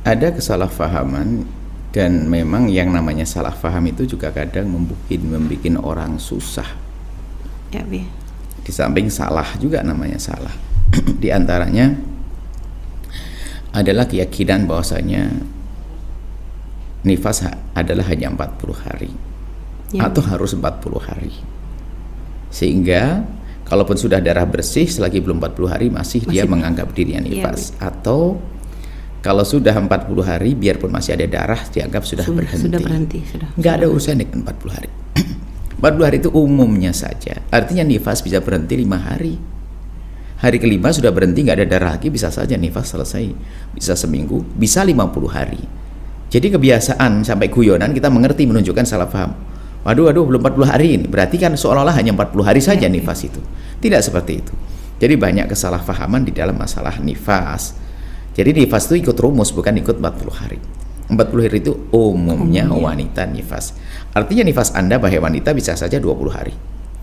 ada kesalahpahaman, dan memang yang namanya salah paham itu juga kadang membuat orang susah. Ya, Bi. Di samping salah juga namanya salah. Di antaranya adalah keyakinan bahwasanya nifas adalah hanya 40 hari Ya, atau harus 40 hari. Sehingga kalaupun sudah darah bersih selagi belum 40 hari masih dia menganggap dirinya nifas. Atau kalau sudah 40 hari biarpun masih ada darah dianggap sudah berhenti. Sudah berhenti, Nggak ada urusan dengan 40 hari. 40 hari itu umumnya saja. Artinya nifas bisa berhenti 5 hari. Hari kelima sudah berhenti, nggak ada darah lagi, bisa saja nifas selesai. Bisa seminggu, bisa 50 hari. Jadi kebiasaan sampai guyonan kita mengerti menunjukkan salah paham. Waduh belum 40 hari ini. Berarti kan seolah-olah hanya 40 hari saja nifas itu. Tidak seperti itu. Jadi banyak kesalahpahaman di dalam masalah nifas. Jadi nifas itu ikut rumus, bukan ikut 40 hari. 40 hari itu umumnya wanita nifas. Artinya nifas Anda bahaya wanita bisa saja 20 hari.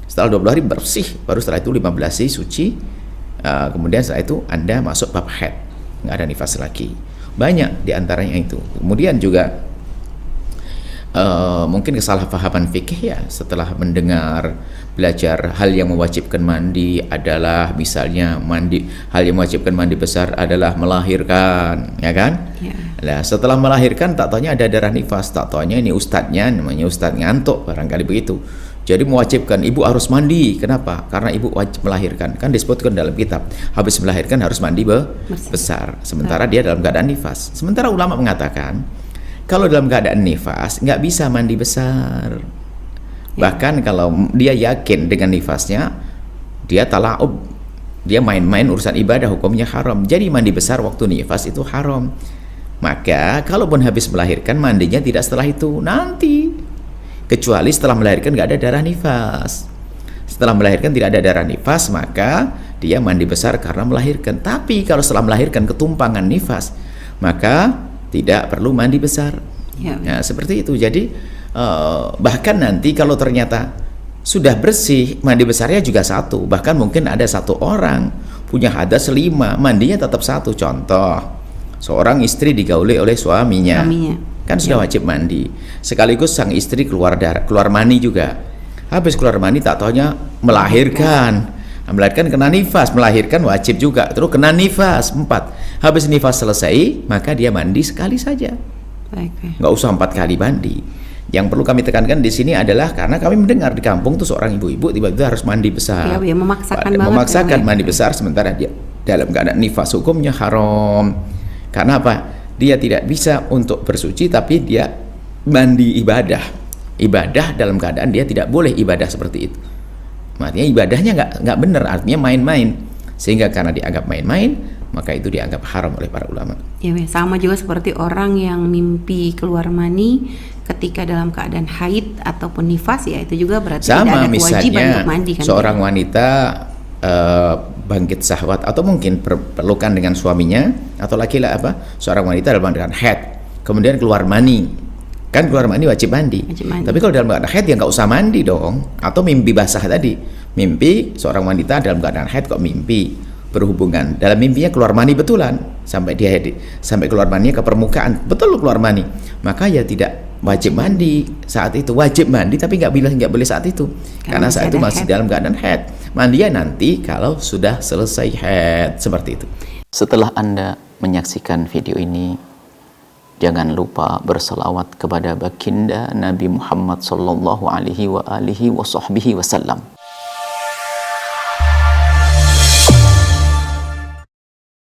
Setelah 20 hari bersih, baru setelah itu 15 hari suci. Kemudian setelah itu Anda masuk bab haid, nggak ada nifas lagi. Banyak diantaranya itu. Kemudian juga mungkin kesalahpahaman fikih ya, setelah mendengar belajar hal yang mewajibkan mandi adalah misalnya hal yang mewajibkan mandi besar adalah melahirkan, ya kan? Nah, setelah melahirkan tak taunya ada darah nifas, tak taunya ini ustadznya namanya ustadz ngantuk barangkali begitu. Jadi mewajibkan ibu harus mandi. Kenapa? Karena ibu wajib melahirkan. Kan disebutkan dalam kitab, habis melahirkan harus mandi besar. Sementara dia dalam keadaan nifas. Sementara ulama mengatakan kalau dalam keadaan nifas nggak bisa mandi besar. Bahkan kalau dia yakin dengan nifasnya, dia tala'ub, dia main-main urusan ibadah, hukumnya haram. Jadi mandi besar waktu nifas itu haram. Maka kalaupun habis melahirkan, mandinya tidak setelah itu, nanti. Kecuali setelah melahirkan nggak ada darah nifas. Setelah melahirkan tidak ada darah nifas, maka dia mandi besar karena melahirkan. Tapi kalau setelah melahirkan ketumpangan nifas, maka tidak perlu mandi besar. Nah, seperti itu. Jadi bahkan nanti kalau ternyata sudah bersih, mandi besarnya juga satu. Bahkan mungkin ada satu orang punya hadas 5, mandinya tetap satu. Contoh, seorang istri digauli oleh suaminya. Kan sudah wajib mandi. Sekaligus sang istri keluar mani juga. Habis keluar mani tak taunya melahirkan. Melahirkan kena nifas, melahirkan wajib juga, terus kena nifas 4. Habis nifas selesai, maka dia mandi sekali saja. Nggak usah 4 kali mandi. Yang perlu kami tekankan di sini adalah karena kami mendengar di kampung tuh seorang ibu-ibu tiba-tiba harus mandi besar. Ya, memaksakan memaksakan mandi besar sementara dia dalam keadaan nifas, hukumnya haram. Karena apa? Dia tidak bisa untuk bersuci tapi dia mandi ibadah. Ibadah dalam keadaan dia tidak boleh ibadah seperti itu. Artinya ibadahnya nggak benar, artinya main-main. Sehingga karena dianggap main-main, maka itu dianggap haram oleh para ulama. Ya, sama juga seperti orang yang mimpi keluar mani ketika dalam keadaan haid ataupun nifas, ya itu juga berarti sama, tidak ada kewajiban untuk mandi kan. Seorang wanita bangkit syahwat atau mungkin berpelukan dengan suaminya atau seorang wanita dalam keadaan haid kemudian keluar mani. Kan keluar mani wajib mandi. Tapi kalau dalam keadaan haid ya nggak usah mandi dong. Atau mimpi basah tadi. Mimpi seorang wanita dalam keadaan haid kok mimpi berhubungan. Dalam mimpinya keluar mani betulan sampai keluar mani ke permukaan. Betul keluar mani. Maka ya tidak wajib mandi saat itu. Wajib mandi tapi nggak boleh saat itu. Karena saat itu masih dalam keadaan haid. Mandinya nanti kalau sudah selesai haid, seperti itu. Setelah Anda menyaksikan video ini, jangan lupa berselawat kepada baginda Nabi Muhammad sallallahu alaihi wa alihi wa sahbihi wasallam.